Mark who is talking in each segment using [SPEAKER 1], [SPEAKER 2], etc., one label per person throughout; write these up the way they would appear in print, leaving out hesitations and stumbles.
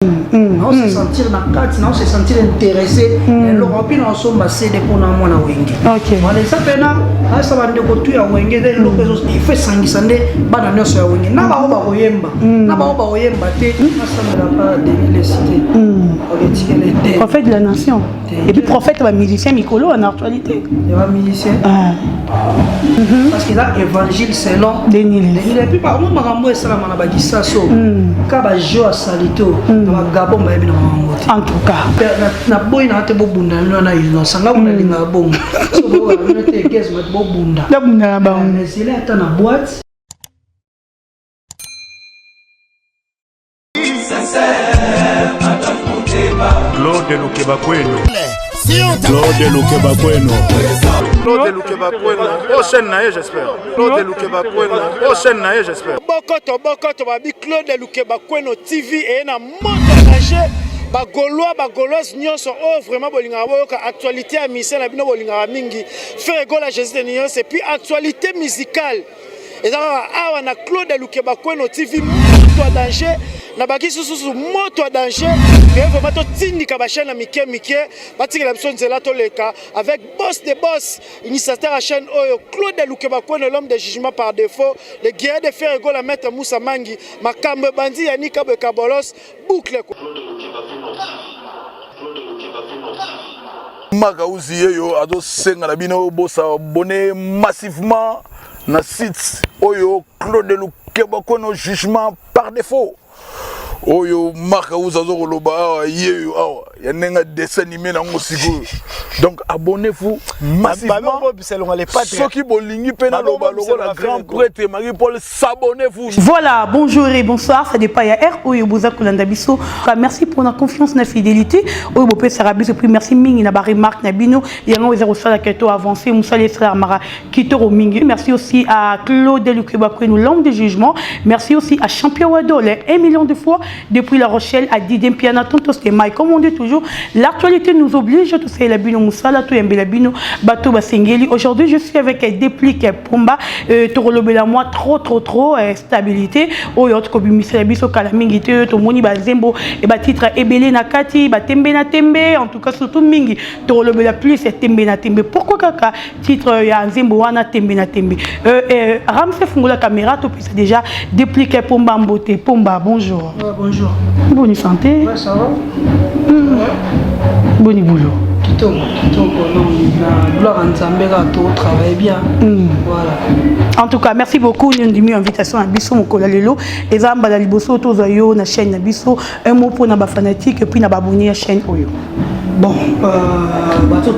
[SPEAKER 1] On se sentir dans le cadre, on se sentir intéressé. Et le rempli on sommes assez de pour nous à Wenge.
[SPEAKER 2] Ok.
[SPEAKER 1] Voilà, ça fait là, ça va de côté à Wenge, il fait sanguisandé, banane sur Wenge. Na ba oba oyemba, na ba oba oyemba te, ça ne va pas dévier cité.
[SPEAKER 2] Prophète de la nation. Et puis prophète va musicien Mikolo en actualité.
[SPEAKER 1] Il va musicien. Parce qu'il a évangile selon
[SPEAKER 2] Denis.
[SPEAKER 1] Et puis par contre, marambo ça la manabadi ça so. Kaba jo a salito, na gabo ma ebi na mangote.
[SPEAKER 2] En tout cas.
[SPEAKER 1] Na boy na te bobunda na innocent. Nga buna linga bongo. So bo na te guess ma bobunda.
[SPEAKER 2] La bunda ba.
[SPEAKER 1] Mais il est na boîte.
[SPEAKER 3] Claude Lukeba Kweno. Claude Lukeba Kweno. Claude Lukeba Kweno. Prochaine naïe, j'espère. Claude Lukeba Kweno. Prochaine naïe, j'espère.
[SPEAKER 4] Bokoto babi Claude Lukeba Kweno TV et na monde danger. Bagoloise nyonso oh vraiment bolinga boyoka actualité à mission na bino bolinga mingi. Faire gola Jésus de Nyons et puis actualité musicale. Et ça awa na Claude Lukeba Kweno TV moto danger. Na baki susu moto danger mais vraiment to tindika ba chaîne mike batiki la biso nzela to leka avec boss de boss initiateur à chaîne oyo Claude Lukeba Kweno l'homme de jugement par défaut le guerrier de fer ego la maître Moussa Mangi makambe bandi yanika be kabolos boucle
[SPEAKER 3] Magauzi yo ado senga na bino bosa abonné massivement na site oyo Claude Lukeba Kweno jugement par défaut. Oyo marque où ça zoro loba yeyo awa ya nenga dessin animé na ngosiko donc abonnez-vous massivement ceux qui bolingi pena loba logo la grand prêtre Marie-Paul s'abonnez-vous.
[SPEAKER 2] Voilà, bonjour et bonsoir, ça dépend ya R oyo boza kolanda biso. Merci pour la confiance na fidélité. Oyo bopé sarabiso puis merci mingi na ba remarque na bino yango zéro sala keto avancé musale sera mara kitoro mingi. Merci aussi à Claude Lukeba Kweno l'homme de jugement. Merci aussi à Champion Wado les 1 million de fois depuis La Rochelle à Didem Piana Tonto Stemai. Comme on dit toujours, l'actualité nous oblige. Tout c'est la bino musala, tout yembe la bino bateau basengeli. Aujourd'hui, je suis avec Déplique Pomba. Torolobela moi trop stabilité. Oyot kobi misela biso kalamingi te to moni bazembo et ba titre ebele na kati ba tembe na tembe. En tout cas surtout mingi torolobela plus c'est tembe na tembe. Pourquoi kaka titre ya nzembo wana tembe na tembe. Ramse fungola caméra to puis déjà Déplique Pomba Mbote. Pomba, bonjour.
[SPEAKER 1] Bonjour.
[SPEAKER 2] Bonne santé.
[SPEAKER 1] Ouais, ça va.
[SPEAKER 2] Bon boulot.
[SPEAKER 1] Kitoko, non, gloire à Nzambera, tout travaille bien. Voilà.
[SPEAKER 2] En tout cas, merci beaucoup. Nous avons une invitation à Bisso Mokolalelo. Et ça, on Liboso, tous ayo na chaîne Bisso. Un mot pour nos fanatiques et puis na abonné à la chaîne Oyo.
[SPEAKER 1] Bon, tout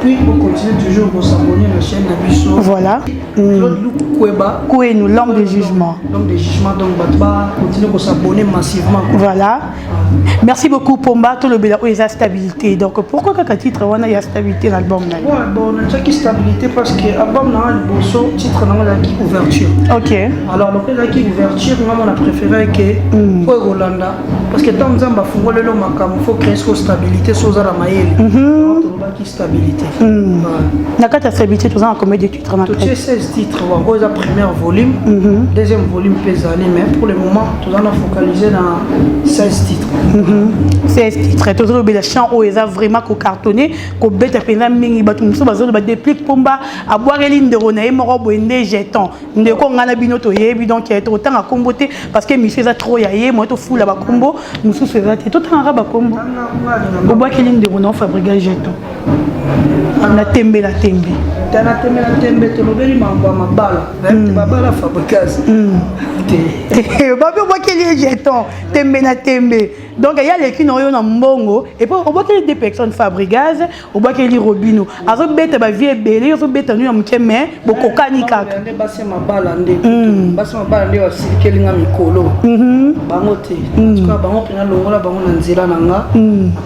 [SPEAKER 1] puis on continue toujours à s'abonner à la chaîne Bisso.
[SPEAKER 2] Voilà.
[SPEAKER 1] Claude Lukeba
[SPEAKER 2] Kweno, l'homme de jugement.
[SPEAKER 1] L'homme de jugement, donc continue à s'abonner massivement.
[SPEAKER 2] Voilà. Merci beaucoup Pomba, tout le béla où il y a stabilité. Donc pourquoi quand titre on a stabilité dans l'album là?
[SPEAKER 1] Ouais, bon, on a une stabilité parce que l'album là, le titre on a qui ouverture.
[SPEAKER 2] Ok.
[SPEAKER 1] Alors le qui ouverture, on a préféré que pour Rolanda parce que tant que ça va fondre le macam, il faut créer une stabilité sur la maïle. Qui stabilité.
[SPEAKER 2] Na kata stabilité tout ça en combien de titres na?
[SPEAKER 1] Tout c'est 16 titres. On a premier volume, deuxième volume pesani mais pour le moment tout ça on a focalisé dans 16 titres.
[SPEAKER 2] 16 titres. Tout le béla chant où ils a vraiment co cartonné, co bête à peine mingi batum so bazo ba Déplique Pomba à boire ligne de Rona et moro boende jeton. Ndeko ngana binoto yebi donc il y a autant à comboter parce que monsieur a trop yaye moi to fou là ba combo musu se va tout en raba combo. Au boire ligne de Rona fabriquer jeton. On a tembe la tembe.
[SPEAKER 1] Tana tembe la tembe to lobeli mamba mabala. Babala fabriquage.
[SPEAKER 2] Babi au boire ligne jeton tembe na tembe. Donc il y a les qui n'ont eu un mbongo et puis on voit qu'il y a des personnes fabricage, on voit qu'il y a robino. Alors bête ba vie belé, on bête nu amke mais boko kanika.
[SPEAKER 1] Basi mabala nde wa circuler nga mikolo. Bangote. Tuka bango pena longola bango na nzela nanga.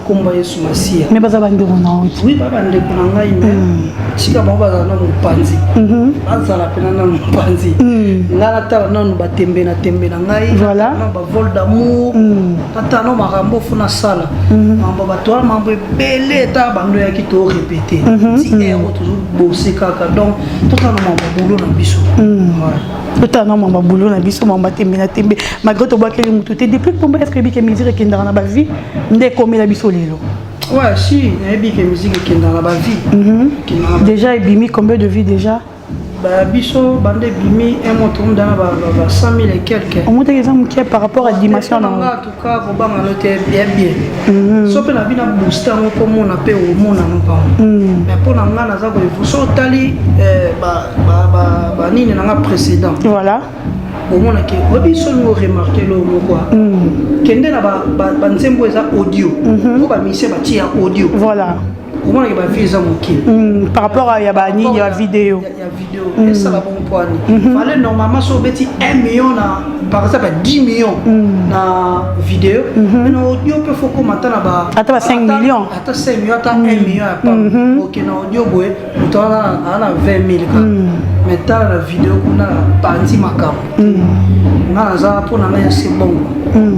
[SPEAKER 1] Komba Yesu Masia.
[SPEAKER 2] Mais baza bande rona oti.
[SPEAKER 1] Oui baba nde kunanga ime. Chika bango baza na mupanzi. Baza la pena na mupanzi. Ngala ta na batembe tembe na ngai
[SPEAKER 2] Voilà.
[SPEAKER 1] na ba vol d'amour tata no makambo funa sala mambo batwa mambo belé ta bando ya kito répéter ti ero toujours bosser kaka donc tata no mambo boulot na biso
[SPEAKER 2] Tout un homme boulot na biso mamba tembe na tembe malgré to bakeli mutu te depuis pomba est-ce que bike musique qui ndana ba vie ndé comme la biso lelo.
[SPEAKER 1] Ouais, si, il y a des musiques qui sont dans la vie.
[SPEAKER 2] Déjà, il bimi combien de vies déjà?
[SPEAKER 1] Bah, biso, bandé bimi, un montant dans 100 000 et quelques.
[SPEAKER 2] On monte exemple qui est par rapport à la dimension.
[SPEAKER 1] En tout cas, on va noter bien. Sauf que la vie n'a boosté comme on appelle au monde. Mais pour nous, on a vu ça, tali, ni n'a précédent.
[SPEAKER 2] Voilà.
[SPEAKER 1] Au monde qui obi seulement remarqué le quoi kende na ba nzembo eza audio ko ba mise ba tia audio
[SPEAKER 2] voilà
[SPEAKER 1] au monde qui ba visa moki
[SPEAKER 2] par rapport à yabani ya vidéo
[SPEAKER 1] et ça la bon point fallait normalement so beti 1 million na par exemple 10 millions na vidéo mais na audio peut faut commenter na ba
[SPEAKER 2] ata 5 millions
[SPEAKER 1] ata 5 millions ata 1 million pas OK na audio boy mutana ana 20 000 mais dans la vidéo qu'on a parti makam on a ça pour na c'est bon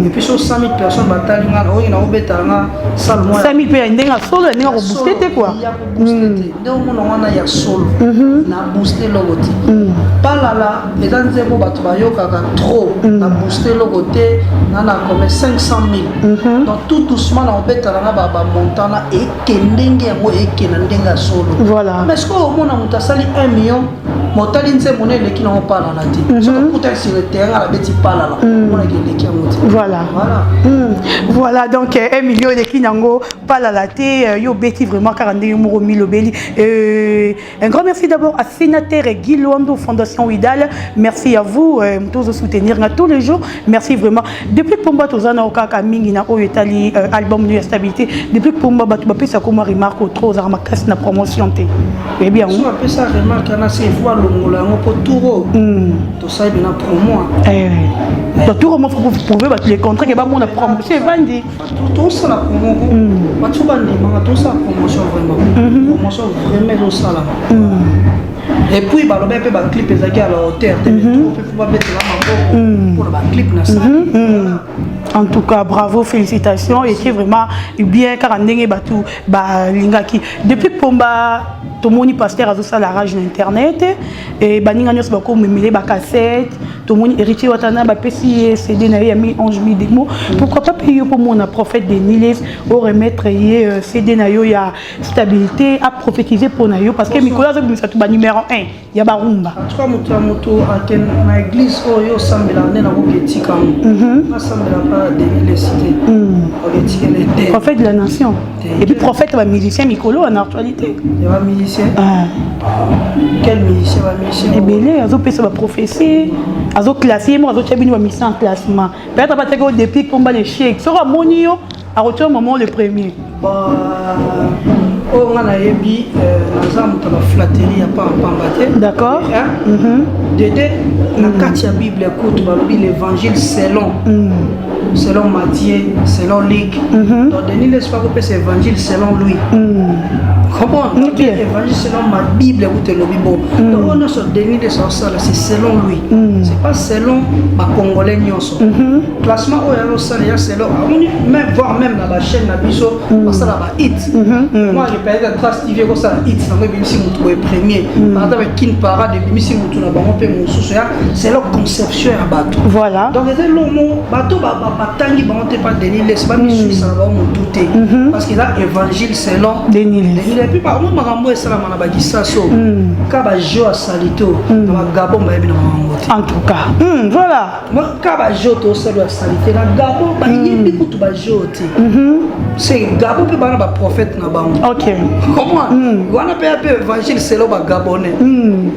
[SPEAKER 1] et puis sur 100 000 personnes bataille on a obeta na salle moi
[SPEAKER 2] 5 000 pe ndenga solo ndenga ko booster te quoi
[SPEAKER 1] donc on a ya solo na booster logoti pas là et dans des mots batu ba yo kaka trop na booster logoté na comme 500 000 donc tout doucement on obeta na ba montant na et kendenge yango et kenandenga solo
[SPEAKER 2] voilà
[SPEAKER 1] mais ce qu'on mona mutasali 1 million motali nze mona eleki na opala la te so kuta sur le terrain la beti pala la mona eleki ya moti
[SPEAKER 2] voilà voilà donc 1 million eleki nango pala la te yo beti vraiment 42 moro milo beli un grand merci d'abord à sénateur Guy Loando Fondation Widal merci à vous tous de soutenir tous les jours merci vraiment depuis pomba tozana okaka mingi na oyo etali album de stabilité depuis pomba batu bapesa comme remarque trop za makasi na promotion te et bien
[SPEAKER 1] on appelle ça remarque na c'est voir longola ngo po touro to ça bien promo tout comment vous pouvez battre les contrats que ba mon promo c'est vandi tout ça la promo batu bandi manga tout ça promotion vraiment au sala et puis ba lobe pe ba clip ezaki à la hauteur te tout peut pas mettre la mambo pour ba clip na ça
[SPEAKER 2] en tout cas bravo félicitations et c'est vraiment bien car ndenge batu ba lingaki depuis pomba tout moni pasteur a ça la rage internet et baninga nyos ba ko memele ba cassette tout moni héritier watana ba pesi CD na ya 11 000 démo pourquoi pas payer pour mon prophète de Niles au remettre CD na yo ya stabilité à prophétiser pour na yo parce que Nicolas a mis ça tout ba numéro 1 ya ba rumba
[SPEAKER 1] en tout cas moto aken na église oyo sambela ne na ko ketika na sambela pas de Niles cité
[SPEAKER 2] prophète de la nation et puis prophète ba musicien Mikolo en actualité
[SPEAKER 1] il va musicien quel musicien va musicien
[SPEAKER 2] et belé azo pesa ba prophétie azo classer moi azo tchabini ba mission en classement peut-être pas que depuis combat les chèques sera monio à retour moment le premier
[SPEAKER 1] on a yebi naza muta ba flatterie pas pambate
[SPEAKER 2] d'accord
[SPEAKER 1] dédé na katia bible écoute ba l'évangile selon Matthieu selon Luc donc Denis laisse pas que c'est évangile selon lui comment l'évangile selon ma bible écoute le bon donc on a sur Denis de ça c'est selon lui c'est pas selon ma congolais nyonso classement au yalo ça selon même voir même dans la chaîne na biso parce que là ba hit moi je paye la trace TV comme ça hit ça me bimisi mutu premier par exemple kin parade bimisi mutu na bango pe mususu ya c'est leur conception ya bato
[SPEAKER 2] voilà
[SPEAKER 1] donc c'est le mot bato ba tangi bango te pas Denis laisse pas mi ça va mu touté parce que là évangile selon
[SPEAKER 2] Denis
[SPEAKER 1] et puis par moi makambo esala mana ba gisaso ka ba jo a salito na gabon ba ebina mango
[SPEAKER 2] en tout cas voilà
[SPEAKER 1] moi ka ba jo to salo a salité na gabon ba yimbi kutu ba jo te c'est gabon pe bana ba prophète na bango
[SPEAKER 2] OK
[SPEAKER 1] comment wana pe évangile selon ba gabonais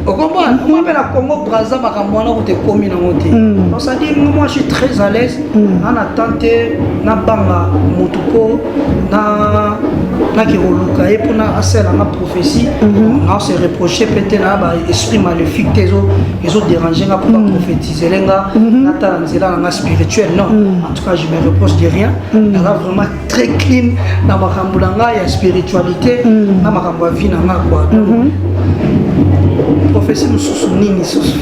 [SPEAKER 1] on comprend moi pe la Congo Brazza makambo na ko te komi na ngote donc ça dit moi je suis très à l'aise en attente na banga motuko na ki roluka et pour na asela na prophétie on se reprocher peut-être na esprit maléfique ils ont dérangé pour prophétiser lenga na ta nzela na spirituel non en tout cas je me reproche de rien elle est vraiment très clean na makambo na ya spiritualité na makambo ya vie na quoi prophétie mosusu nini susu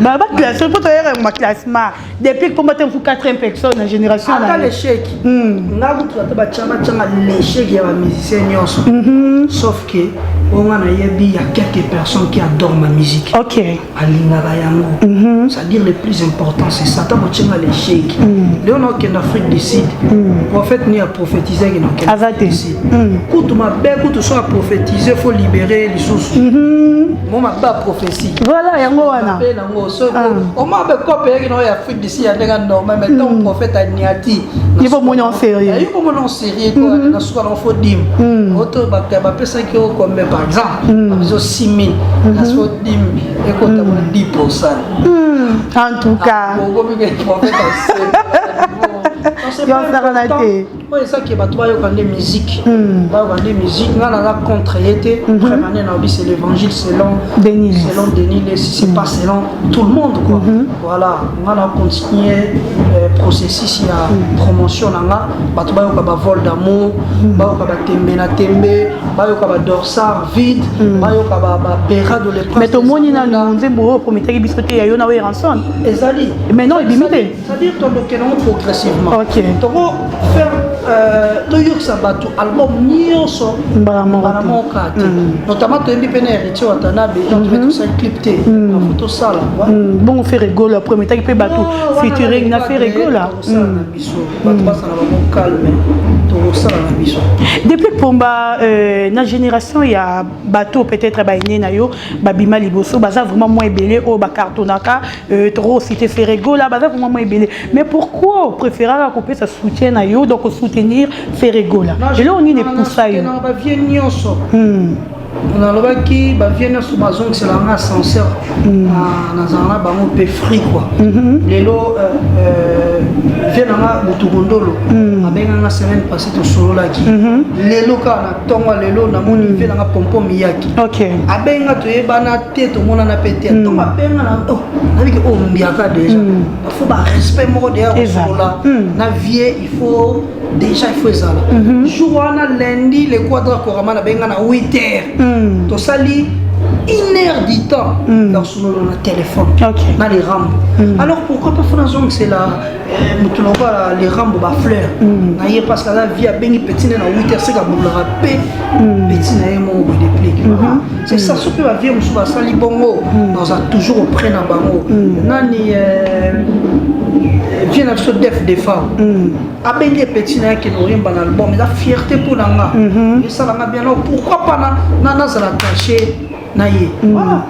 [SPEAKER 2] bah classement pour toi ma classement depuis pour mettre pour 4 personnes en génération
[SPEAKER 1] ata l'échec nga kutu ata bachama changa l'échec ya ba musicien nyonso sauf que on a yebi y a quelques personnes qui adorent ma musique.
[SPEAKER 2] OK.
[SPEAKER 1] Alingaka yango. C'est-à-dire le plus important c'est ça ta bochenga l'échec. Léon qui en Afrique du Sud. Prophète ni a prophétisé que dans
[SPEAKER 2] Azate.
[SPEAKER 1] Kutu ma be kutu so a prophétiser faut libérer les sources. Moi ma ba prophétie.
[SPEAKER 2] Voilà yango wana.
[SPEAKER 1] On m'a be copé que dans Afrique du Sud y a des normal mais ton prophète a niati.
[SPEAKER 2] Il faut monter en sérieux.
[SPEAKER 1] Il faut monter en sérieux quoi na soir on faut dim. Auto ba pesa ki o comme par exemple, ils ont 6 000, la soit 10 000, et quand on a 10%.
[SPEAKER 2] En tout cas.
[SPEAKER 1] C'est ça qui est de musique. Des musiques, on a contre été. C'est l'évangile selon Denis. Si c'est pas selon tout le monde. Voilà, on a continué le processus de promotion. On a vol d'amour, on a tembe, dorsar vide, on a béra de l'épreuve.
[SPEAKER 2] Mais tout le monde a un pour mettre les biscuits à Yona Ranson. Mais non, il est limité.
[SPEAKER 1] C'est-à-dire que nous progressivement.
[SPEAKER 2] Ok.
[SPEAKER 1] Faire album nyonso notamment toyebi pene héritier watanabe tout ça clipté photo sala
[SPEAKER 2] bon fait rigolo après mais t'as bateau featuring na fait rigolo depuis Pomba na génération il y a bateau peut-être baïné na yo babima liboso baza vraiment moins belé au ba cartonaka trop cité fait rigolo baza vraiment moins belé mais pourquoi préférer à couper sa soutien na yo donc soutenir Ferregola. Et là on y est poussé.
[SPEAKER 1] On a le qui va venir sur ma zone, c'est un ascenseur. On a un peu free quoi. Les lots viennent à Boutugondolo. Avec une semaine passée au solo là qui. Les lots quand on a tombé les lots, on a mon niveau dans la pompe miyaki.
[SPEAKER 2] Ok.
[SPEAKER 1] Avec un tu es banane tête au monde on a pété. Donc avec un oh, avec oh miyaka déjà. Il faut pas respect mot derrière au solo là. Na vie il faut déjà il faut ça là. Jour on a lundi les quadra corama na benga na 8h. To sali 1 heure du temps lorsque nous avons un téléphone dans les rampes. Alors pourquoi pas faire que c'est là les rampes bas fleurs parce que la vie a béni petit dans 8 heures c'est comme le rappel petit na mon déplique. C'est ça ce que la vie on se sali bongo dans a toujours auprès na bango nani vient à ce def des femmes a béni petit na qui n'ont rien dans l'album mais la fierté pour nanga et ça l'a bien alors pourquoi pas na ça l'attacher. Voilà.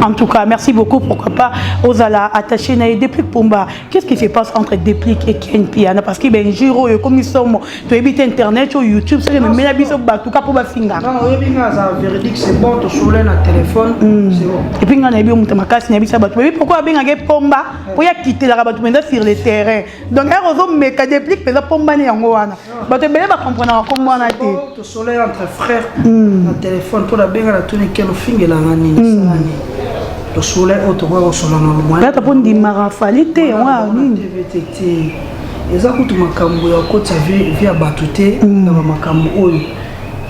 [SPEAKER 2] En tout cas, merci beaucoup. Pourquoi pas aux ala attachés naïe Déplique Pomba. Qu'est-ce qui se passe entre Déplique et Ken Piana? Parce qu'il y a un giro, comme ils sont, tu habites Internet ou YouTube, c'est même la bise au tout cas pour ma finger.
[SPEAKER 1] Non, il y a un verdict, c'est bon, tu soules un téléphone, c'est bon.
[SPEAKER 2] Et puis, on a bien mon casse, il y a mais pourquoi bien un Pomba pour y quitter la rabat sur les terrains. Donc, un réseau méca Déplique, mais la Pomba n'est en Goana. Mais tu vas comprendre comment on a été.
[SPEAKER 1] Tu soules entre frères, un téléphone pour la bien la tournée qui est au finger là, le soleil autour au soleil normalement.
[SPEAKER 2] Là, tu peux dire marafalité,
[SPEAKER 1] oui. Et ça, quand tu m'as camoué, quand tu as vu à batouter, dans ma camoué,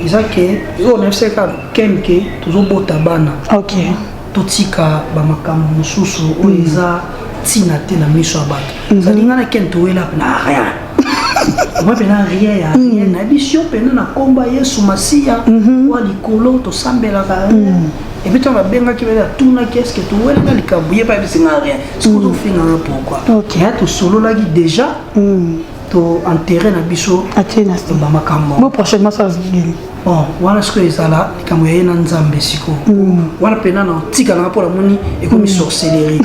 [SPEAKER 1] et ça que, on a fait quelqu'un toujours beau tabana.
[SPEAKER 2] Ok.
[SPEAKER 1] Tout tika, ma camoué, sous ou isa, tina tena miso abat. Ça dit qu'on a quelqu'un là, n'a rien. Moi, je n'ai rien, rien. N'habitude, je n'ai pas combat sous ma scie, ou à l'icolo, tu sembles la et puis tu vas bien qui va tout na qu'est-ce que tu vois là les cabouillés pas c'est rien ce que tu fais là pourquoi OK tu solo là déjà tu enterrer na biso
[SPEAKER 2] atena
[SPEAKER 1] ba makambo
[SPEAKER 2] bon prochainement ça se dit
[SPEAKER 1] bon voilà ce que ça là comme y a na nzambe siko voilà pena na tika na pour la moni et comme sorcellerie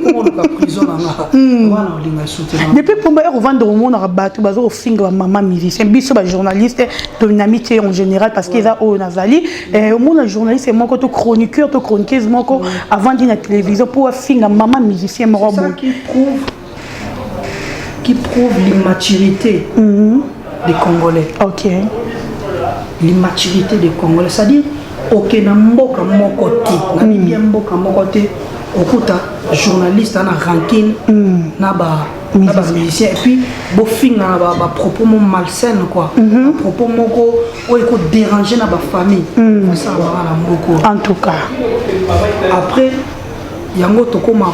[SPEAKER 1] comment on a prison là voilà on linga soutenir
[SPEAKER 2] depuis Pomba on vend au monde à battre bazo au finger maman musicien biso ba journaliste dynamité en général parce qu'ils a au nazali et au monde journaliste c'est moi quand chroniqueur to chroniqueuse moi avant de la télévision pour finger maman musicien moi
[SPEAKER 1] ça qui prouve l'immaturité des Congolais.
[SPEAKER 2] OK.
[SPEAKER 1] L'immaturité des Congolais, c'est-à-dire aucun mboka mokoti, na bien mboka mokoti, okuta journaliste na ranking na ba musicien et puis bofinga ba propos malsaine quoi propos moko o eko déranger na ba famille ça va la moko
[SPEAKER 2] en tout cas
[SPEAKER 1] après yango tokoma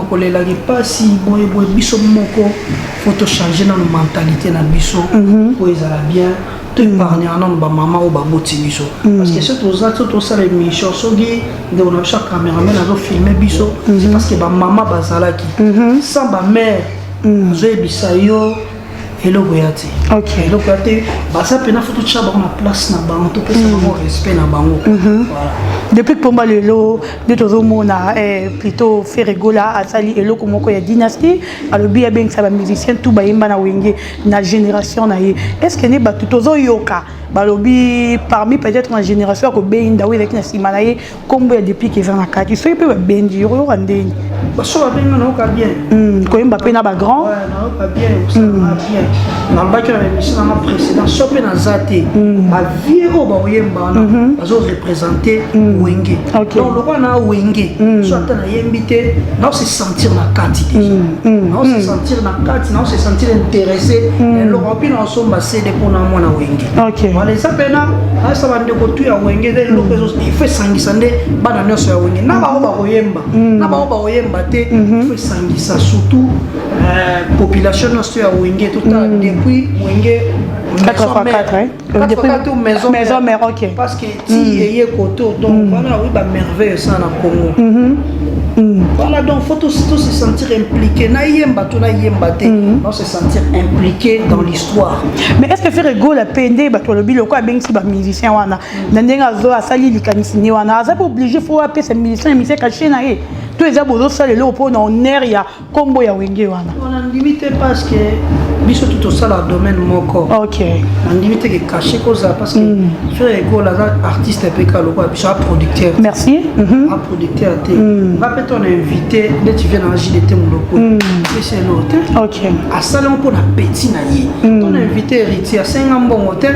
[SPEAKER 1] kolela ki pasi boye biso moko faut to changer na mentalité na biso pour ezala bien to épargner na ba maman ou ba boti biso parce que surtout to ça les mission sogi de on a chaque caméraman a filmer biso c'est parce que ba maman bazalaki sans ba mère zo ebisayo hello goyati hello goyati basa pena faut tout na place na bango to pesa bango respect na bango voilà
[SPEAKER 2] depuis que Pomba Lelo de tozo mona plutôt fait rigola à sali elo comme ko ya dynastie alors bien ben ça va musicien tout ba yimba na wenge na génération na ye est-ce que ne ba tozo yoka balobi parmi peut-être ma génération ko be inda we avec na simana ye kombo ya depuis que na kati so pe ba bendi yo rande
[SPEAKER 1] ba so ba benga na ka bien
[SPEAKER 2] ko yimba pe na ba grand
[SPEAKER 1] ouais na ka bien ça va bien na ba que na émission na précédent so pe na zate ba vieux ba yemba na bazo représenter wenge donc le roi na wenge soit na yembité na se sentir na kati déjà na se sentir na kati na se sentir intéressé et le roi na so ba céder pour na mona wenge voilà ça pena ça va de kotu ya wenge de lo peso il fait sangisa nde bana nyoso ya wenge na ba oyemba na ba oyemba te il fait sangisa surtout population nyoso ya wenge tout depuis wenge
[SPEAKER 2] 4x4 maison mère ok
[SPEAKER 1] parce que ti yeye koto donc voilà oui ba merveille ça na Congo voilà donc faut tous se sentir impliqué na yemba to na yemba te on se sentir impliqué dans l'histoire
[SPEAKER 2] mais est-ce que faire rigolo la pende ba to lobi loko ben si ba musicien wana ndenga zo asali likanisi ni wana aza pas obligé faut appeler ces musiciens mais c'est caché na ye to eza bozo sala le po na honneur ya kombo ya wenge wana
[SPEAKER 1] on a limité parce que biso tout ça la domaine moko
[SPEAKER 2] ok
[SPEAKER 1] on limité que caché cause parce que faire rigolo la artiste PK loko biso producteur
[SPEAKER 2] merci
[SPEAKER 1] un producteur te va peut-être on invité dès tu viens dans JDT Mouloko c'est l'hôtel
[SPEAKER 2] ok
[SPEAKER 1] à salon pour la petit naïe on a invité héritier à Saint-Gambon hôtel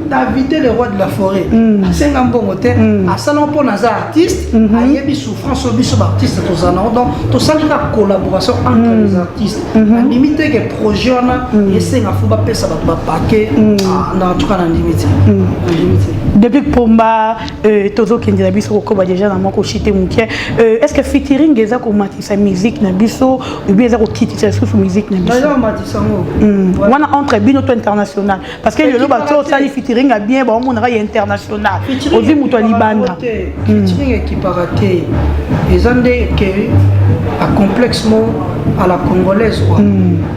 [SPEAKER 1] t'as invité le roi de la forêt à Saint-Gambon hôtel à salon pour nas artistes à yebi souffrance biso artiste tous en donc tout ça la collaboration entre les artistes on limité que projet on a et c'est nga faut pas ça va paquet en tout cas on limité
[SPEAKER 2] depuis que Pomba tozo kendira biso ko ba déjà na moko chité mukie est-ce que featuring eza ko matisa musique na biso ou bien eza ko kitisa sur musique na biso
[SPEAKER 1] déjà matisa ngo
[SPEAKER 2] wana entre bino to international parce que le ba to sali featuring a bien ba on y international ozi muto libanda
[SPEAKER 1] featuring équiparaté ezande que a complexement à la congolaise quoi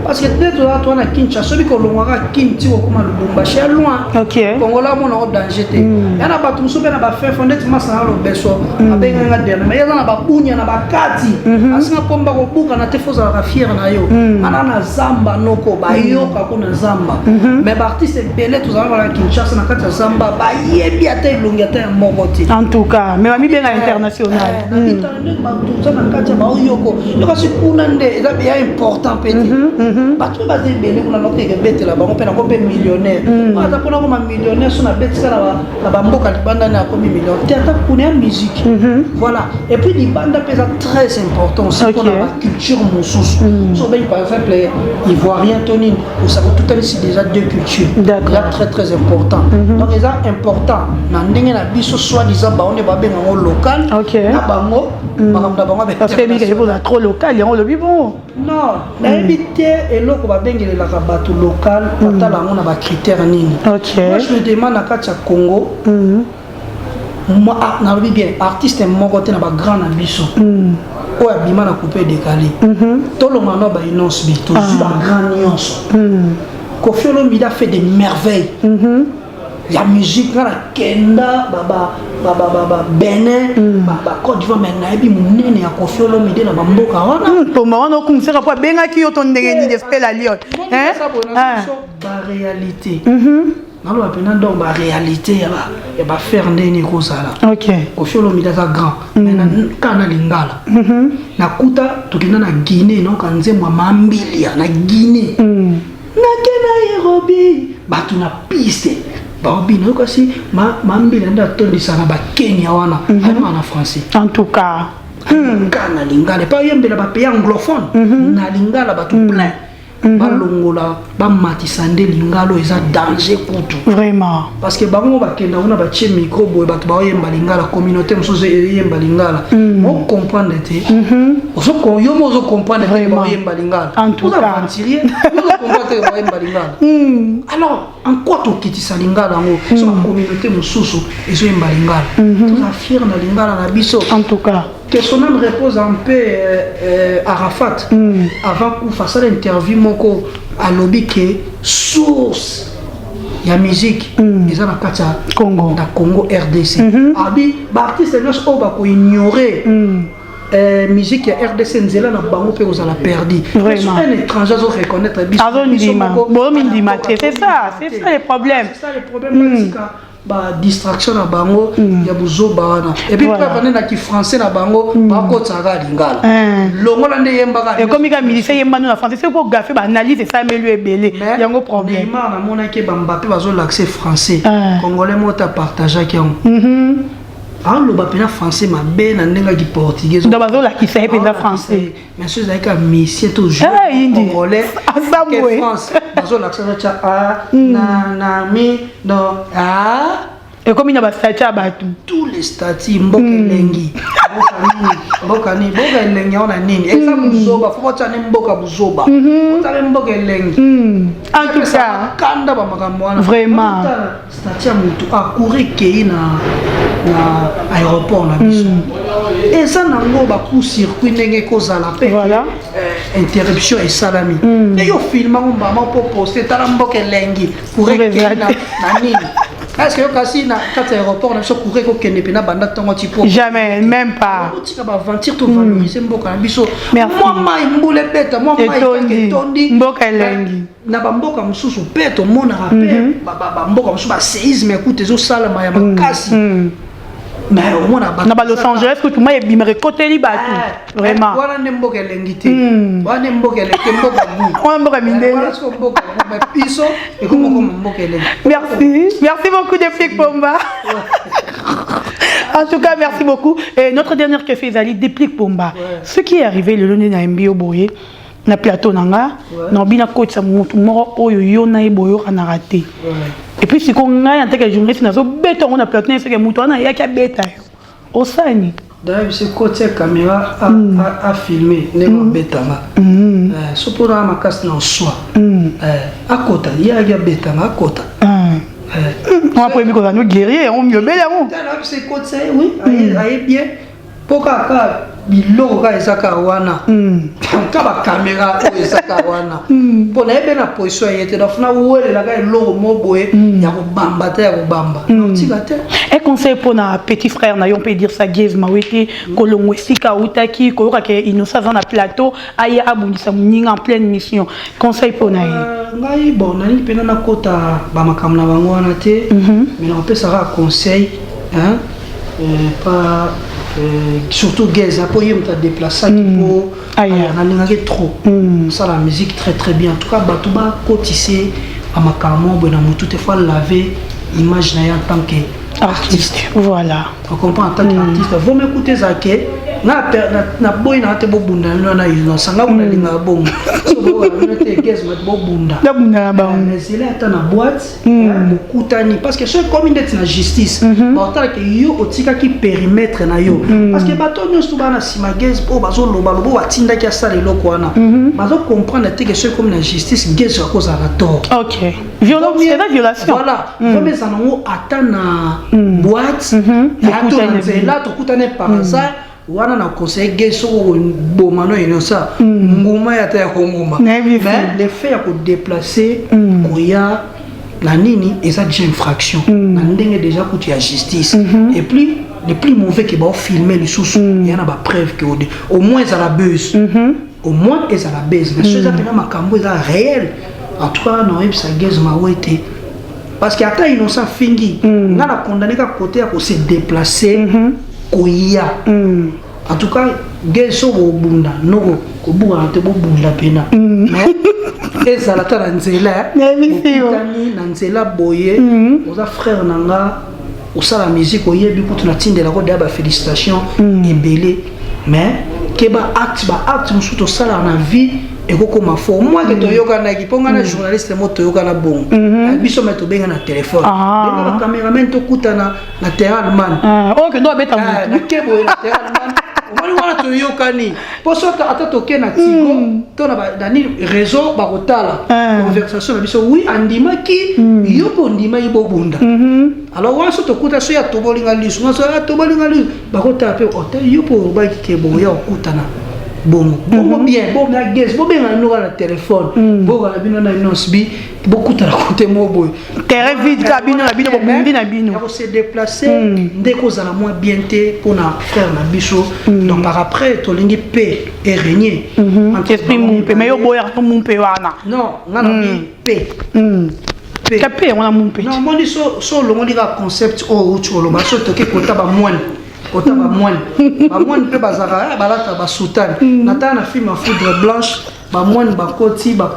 [SPEAKER 1] parce que peut-être là toi na Kinshasa celui ko longara Kinti ko kuma Lubumbashi loin
[SPEAKER 2] ok
[SPEAKER 1] Congola mon en danger te yana ba tumso be na ba faire fondette masa na lo beso abenga ngade mais yana ba bunya na ba kati asina pomba ko buka na te foza la fière na yo ana na zamba noko ba yo ka kuna zamba mais ba artiste belé tous avant la Kinshasa na kati zamba ba yebi ate lungi ate moboti
[SPEAKER 2] en tout cas mais mami bien international
[SPEAKER 1] na internet ba tout ça na kati ba yo ko si kuna nde eza bien important petit bato baze belé kuna no ke bete la bango pe na ko pe millionnaire ata kuna ko ma millionnaire so na bete kala na ba mboka libanda na ko millionnaire tata kuna musique voilà et puis libanda pesa très important c'est pour la culture mosusu so ben par exemple ivoirien tonine ou ça tout à c'est déjà deux cultures là très très important donc c'est important na ndenge na biso soit disant ba on est ba benga local na bango
[SPEAKER 2] parce que il est trop local il y a le bon
[SPEAKER 1] non l'invité et l'autre va bien le rabato local pour la on a ba critères nini moi je me demande à Katia Congo moi na bien artiste mon côté na ba grand ambition o abima na couper décalé tout le monde ba innonce bi tout ba grand nuance Koffi Olomide fait des merveilles la musique na kenda baba Benin baba Côte d'Ivoire mais na bi munene ya Koffi Olomide na bamboka wana
[SPEAKER 2] to mawana ko msera po benga ki yo ton ndenge ni de spell à Lyon
[SPEAKER 1] ba réalité nalo apena donc ba réalité ya ba faire ndeni ko sala
[SPEAKER 2] OK
[SPEAKER 1] Koffi Olomide za grand mais na kana lingala na kuta tukina na Guinée no kanzemwa mambilia na Guinée na kena Nairobi batu na piste Barbino kasi mambile nda tondisa na ba Kenya wana alma na français
[SPEAKER 2] en tout cas
[SPEAKER 1] na lingala pas yembela ba pays anglophone na lingala ba tout plein balongola bamatisa nde lingala eza danger kutu
[SPEAKER 2] vraiment
[SPEAKER 1] parce que bango bakenda kuna batie micro boye bato baoyemba lingala communauté mosusu eyemba lingala mo comprendre te yo mo ozo comprendre te baoyemba lingala
[SPEAKER 2] en tout cas
[SPEAKER 1] aventurier yo ozo comprendre te baoyemba lingala alors en quoi tokitisa lingala yango so communauté mosusu ezoyemba lingala toza fier na lingala na biso
[SPEAKER 2] en tout cas
[SPEAKER 1] que son âme repose en paix Arafat avant qu'on fasse l'interview moko à lobby que source ya musique ils ont la
[SPEAKER 2] Congo
[SPEAKER 1] na Congo RDC abi ba artiste nous on va ko ignorer musique ya RDC nzela na bango pe aux la perdu vraiment un étranger zo reconnaître biso
[SPEAKER 2] bon mindima c'est ça le problème
[SPEAKER 1] ba distraction na bango ya buzoba wana et puis voilà. Pas na ki français na bango ba ko tsaka lingala longola nde yembaka
[SPEAKER 2] et comme il militaire yemba na français c'est pour gaffer ba analyse ça mais lui ebele yango problème
[SPEAKER 1] Neymar na mona ke ba Mbappé bazo l'accès français congolais mota partager ki le bapena français ma ben na ndenga ki portugais
[SPEAKER 2] donc bazo la ki ça pena français
[SPEAKER 1] mais ceux avec un monsieur toujours congolais que France bazo l'accès na mi dans
[SPEAKER 2] et comme il y a statut batu
[SPEAKER 1] tous les statuts mboka lengi mboka lengi on a nini exemple buzoba faut pas mboka buzoba on mboka lengi
[SPEAKER 2] en tout cas
[SPEAKER 1] kanda ba makambo wana
[SPEAKER 2] vraiment
[SPEAKER 1] statut mutu akuri kei na aéroport na biso et ça nango ba coup circuit ndenge kozala pe
[SPEAKER 2] voilà
[SPEAKER 1] interruption et salami et yo filma on ba pour poster tala mboka lengi pour kei na nini. Est-ce que vous avez un aéroport qui a été
[SPEAKER 2] jamais, même pas.
[SPEAKER 1] Merci. Mais au moins
[SPEAKER 2] à Los Angeles que tout le monde est bien côté li batou vraiment merci beaucoup de Flic Pomba en tout cas merci beaucoup et notre dernière question Ezali Déplique Pomba ce qui est arrivé le lundi na MBO boye na plateau nanga na bina coach sa mutu moko oyo yo na eboyo kana raté et puis si qu'on a en tant que journaliste nazo beta on a plateau c'est que mutu na ya ka beta au sani
[SPEAKER 1] d'ailleurs ce côté caméra a filmé ne beta ma so pour ma casse na soi à côté il y a beta na côté
[SPEAKER 2] on a prévu qu'on va nous guérir on mieux belle on
[SPEAKER 1] c'est côté oui aïe bien pourquoi biloko ka ezaka wana kaba caméra ko ezaka wana pona ebe na position yete da funa welela ka eloko moboye ya ko bamba te ya ko bamba tika te
[SPEAKER 2] un conseil pour na petit frère na on peut dire ça Gez Mawete kolongo sika utaki ko ka ke innocent na plateau aya abundisa muninga en pleine mission conseil pour na
[SPEAKER 1] ngai bon nani pena na kota ba makamna bango wana te mais on peut ça conseil hein pas surtout Gez pour y me déplacer pour aller trop ça la musique très très bien en tout cas batuba cotisser à ma camo bon à tout fois laver image en tant qu'artiste
[SPEAKER 2] voilà
[SPEAKER 1] on comprend en tant qu'artiste vous m'écoutez ça que na boy na te bobunda na innocent nga una linga bongo so bo na te Gez mat bobunda
[SPEAKER 2] na bunda ba
[SPEAKER 1] mais il est na boîte bokutani parce que ce comme une justice pourtant que yo otika ki périmètre na yo parce que bato nyonso bana sima Gez po bazo loba lobo watinda ki asala eloko wana bazo comprendre que ce comme la justice Gez à cause à la tort
[SPEAKER 2] OK violence c'est la violation
[SPEAKER 1] voilà comme ça nango atana boîte là to kutane par hasard wana na conseil Gez bomano inosa nguma ya ta nguma mais le fait ya ko déplacer koya la nini et ça déjà infraction na ndenge déjà kuti ya justice et puis le plus mauvais que ba filmer les sous il y en a ba preuve que au moins ça la buzz au moins et ça la buzz mais chose appena makambo ça réel en tout cas non ça Gez Mawete parce que ata innocent fingi nga na condamné ka côté ya ko se déplacer koya en tout cas Gez so bunda noko ko buka te bunda pena mais ezala ta na nzela okutani na nzela boye oza frère nanga osala musique oyebi kutu na tindela ko daba félicitations ebele mais que ba acte mususu tosala na vie ekokoma fo moi que toyokanaki mpo nga na journaliste mo toyokana bongo biso me tobenga na telefone benga ba cameraman tokutana na terrain man
[SPEAKER 2] que doit beta
[SPEAKER 1] na kebo na terrain man omoni wana toyokani mpo soki ata toke na tigo to na réseau bakotala conversation na biso oui andimaki yo mpo ondimaki bobunda alors wana so tokuta so ya tobolinga lisu nga so ya tobolinga lisu bakotala mpe ote yo mpo obaki ke bongo ya okutana bongo bien bon na guess bon bien na na téléphone bon na bino na inosbi beaucoup de côté mo boy
[SPEAKER 2] terrain vide ka bino na bino bomundi na bino
[SPEAKER 1] ya se déplacer ndeko za la moins bien té pour na faire na biso donc par après to lingi paix et régner
[SPEAKER 2] esprit mon paix mais yo boya to mon paix wana
[SPEAKER 1] non ngana paix
[SPEAKER 2] paix on a mon paix
[SPEAKER 1] non moi so longo lika concept o cholo ba so to ke kota ba moine kota ba moine pe bazara balata ba sultan nata na film foudre blanche ba moine bakoti ba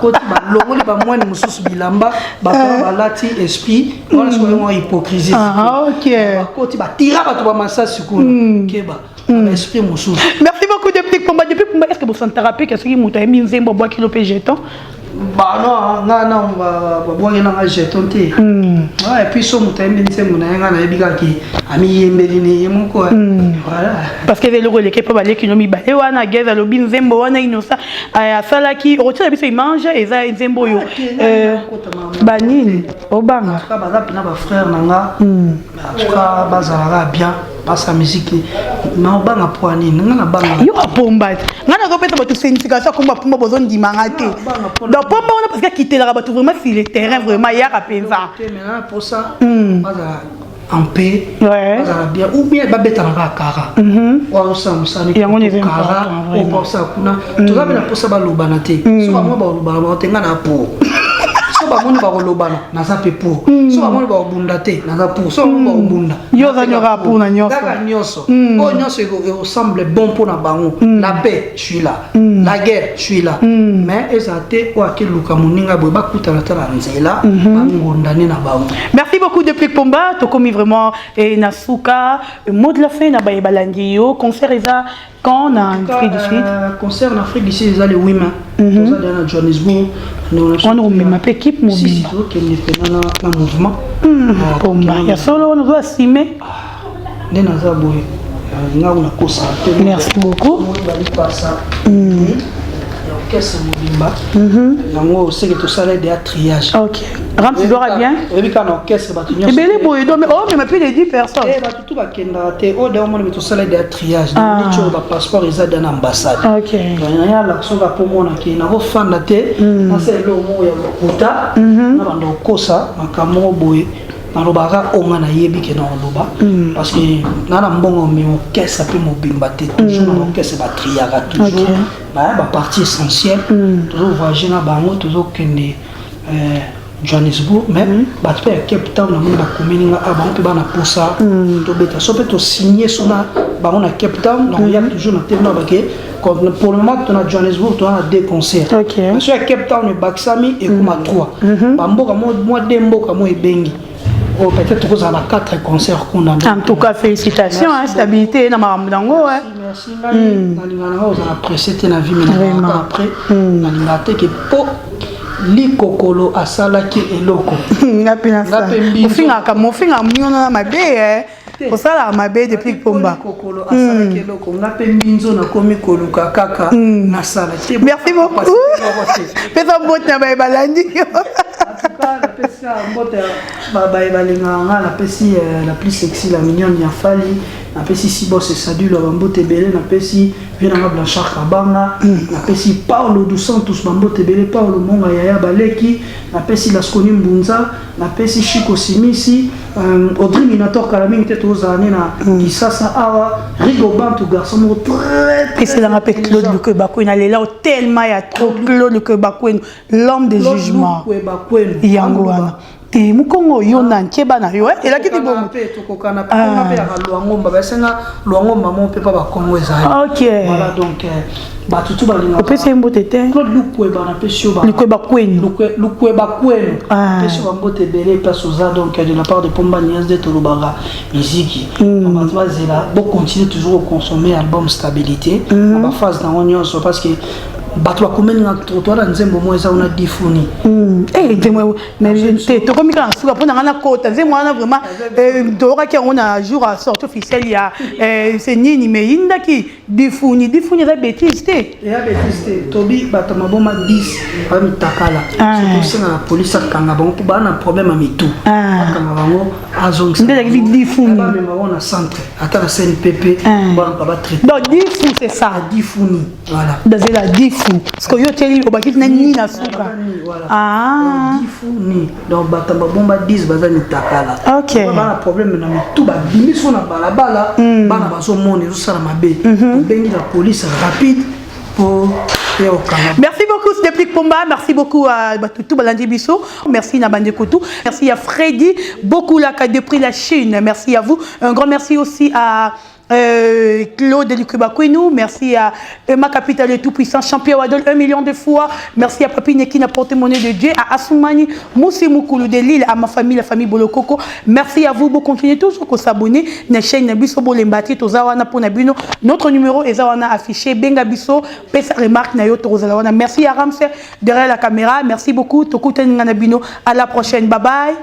[SPEAKER 1] longoli ba moine mususu bilamba ba balati esprit on so mo hypocrisie
[SPEAKER 2] OK
[SPEAKER 1] bakoti ba tira ba to ba masasi kuna keba esprit mususu. Merci
[SPEAKER 2] beaucoup depuis Pomba est-ce que vous sentez rappeler que ce qui mouta mi nzembo bois kilo pe jeton
[SPEAKER 1] bah non non bois na jeton te et puis so mouta mi nzembo na nga na ebika ki ami yembeli ni yemoko voilà
[SPEAKER 2] parce que le rôle que pas kilo mi balé wana geza lo bin nzembo wana inosa aya sala ki rotira biso mange eza nzembo yo banini obanga
[SPEAKER 1] ka baza pina ba frère nanga ka bazala bien sa musique na obanga poani ngana banga
[SPEAKER 2] yo apomba ngana ko peta bato syndication komba pomba bozon dimanga te donc pomba on parce que quitter la bato vraiment sur le terrain vraiment ya kapenza
[SPEAKER 1] maintenant pour ça baza en paix baza bien ou bien babeta na kara wa usamsani kara ou pour ça kuna to za bena pour ça balobana te so ba mo balobana te ngana po so ba mo ba kolobana na za pe po so ba mo ba bunda te na za po so ba bunda
[SPEAKER 2] yo za nyora po na nyoso
[SPEAKER 1] daga nyoso o nyoso ego semble bon pour na bango la paix je suis là la guerre je suis là mais ezate o akeluka moninga boy ba kutana tala nzela ngondani na bango.
[SPEAKER 2] Merci beaucoup de Plic Pomba to komi vraiment Nasuka mot de la fin na baye balandi yo concert eza quand en Afrique du Sud
[SPEAKER 1] concert en Afrique du Sud eza le 8 mai on a dans Johannesburg
[SPEAKER 2] on a ma équipe mobile
[SPEAKER 1] si qui est dans mouvement
[SPEAKER 2] Pomba ya solo on doit estimer
[SPEAKER 1] ndena za boy nga una kosa
[SPEAKER 2] merci beaucoup
[SPEAKER 1] orchestre mobimba yango c'est que tout ça l'aide à triage.
[SPEAKER 2] OK rentre doit bien
[SPEAKER 1] et puis quand orchestre ba tunyo
[SPEAKER 2] belé boy do mais oh mais plus de 10 personnes
[SPEAKER 1] ba tout ba kenda te o de mo tout ça l'aide à triage ni cho ba passeport ils a dans ambassade.
[SPEAKER 2] OK
[SPEAKER 1] ya la so ba pomona ki na ko fanda te na c'est lo mo ya kuta na bando kosa makamo boy malobaka onga na yebi ke na loba parce que na na mbongo mi orchestre pe mobimba te toujours na orchestre ba triaga toujours ba partie essentielle toujours voyager na bango toujours kende Johannesburg mais ba pe Cape Town na mo ba komeninga abango pe bana posa to beta so pe to signer sona bango na Cape Town donc il y a toujours na tellement ba ke comme pour le moment on a Johannesburg on a 2 concerts monsieur à Cape Town et Baksami et kuma 3 ba mboka moi de mboka mo ebengi peut-être que vous avez 4 concerts qu'on a.
[SPEAKER 2] En tout cas, félicitations, hein, stabilité, Namaramdango.
[SPEAKER 1] Merci, vous avez apprécié la vie, mais après, vous avez que pour Likokolo Asalaki et Loko.
[SPEAKER 2] Mofinga miona mabe, pour ça la mabe depuis Pomba.
[SPEAKER 1] Likokolo Asalaki et Loko. On a fait Minzo na komi koluka kaka na sala.
[SPEAKER 2] Merci beaucoup. Fais un bout na balandi.
[SPEAKER 1] La plus sexy, la mignonne, il y a fallu. La pessi si boss et Sadu, le bambo tebele, la pessi Viena Blanchard Kabanga, la pessi Paulo dos Santos, bambo tebele, Paulo Monga Yaya Baleki, la pessi Lasconi Mbunza, la pessi Chico Simisi, Audrey Minator Kalaming, tête aux années, Kisasa Awa, Rigo Bantu, garçon très.
[SPEAKER 2] Et c'est dans la paix Claude Lukebakouen, elle est là tellement il y a trop Claude Lukebakouen, l'homme de jugement. Yangoana. te mukongo yo na nkeba na yo et là qui dit bon
[SPEAKER 1] pe to kokana pe on pe ya luangomba ba senga luangomba mo pe pa ba kongo ezali
[SPEAKER 2] OK
[SPEAKER 1] voilà donc ba tutu ba linga
[SPEAKER 2] pe c'est mbote te
[SPEAKER 1] Claude Lukweba na pe sio ba
[SPEAKER 2] Lukweba kwenu
[SPEAKER 1] Lukweba kwenu pe sio ba mbote belé place aux donc de la part de Pomba Nias de Tolubaga musique on va zela bon continuer toujours à consommer album stabilité on va phase dans on parce que bato bakomeli na trottoir na nzembo mo eza ona difuni
[SPEAKER 2] nzembo mais te tokomi kana suka mpona nga na kota nzembo wana vraiment toyokaki yango na jour à sortie officielle ya c'est nini mais yindaki difuni eza bêtise te
[SPEAKER 1] eya bêtise te tobi bato maboma 10 bamitakala surtout senga na police akanga bango mpo baa na problème ya mitu akanga bango azongisa
[SPEAKER 2] nde ezalaki difuni
[SPEAKER 1] bamema bango na centre ata na CNPP bana pa batraite
[SPEAKER 2] donc difu c'est ça
[SPEAKER 1] difuni voilà
[SPEAKER 2] dazela difu parce que yo teli obaki na nini na suka
[SPEAKER 1] difuni donc bato babomba 10 baza mitakala
[SPEAKER 2] OK
[SPEAKER 1] bana problème na mitu babimi so na balabala bana bazomona ezosala mabe obengi la police rapide pour
[SPEAKER 2] merci beaucoup Depuis Pomba, merci beaucoup à tout Balandi Bisso, merci Nabande Koutou, merci à Freddy, beaucoup là qui a depuis la Chine, merci à vous, un grand merci aussi à Claude Lukweba Kwenu, merci à Emma Capital le tout-puissant, champion Wadol 1 million de fois, merci à Papine qui n'a porté monnaie de Dieu, à Assoumani, Moussi Moukoulou de Lille, à ma famille, la famille Bolokoko, merci à vous, vous continuez toujours à s'abonner, na chaîne Nabiso Bolembati, Tozawana Ponabino, notre numéro est affiché, Benga Bisso, Pesa Remarque Nayo Tozalawana, merci à Ramsey derrière la caméra, merci beaucoup, Tokuten Nganabino, à la prochaine, bye bye.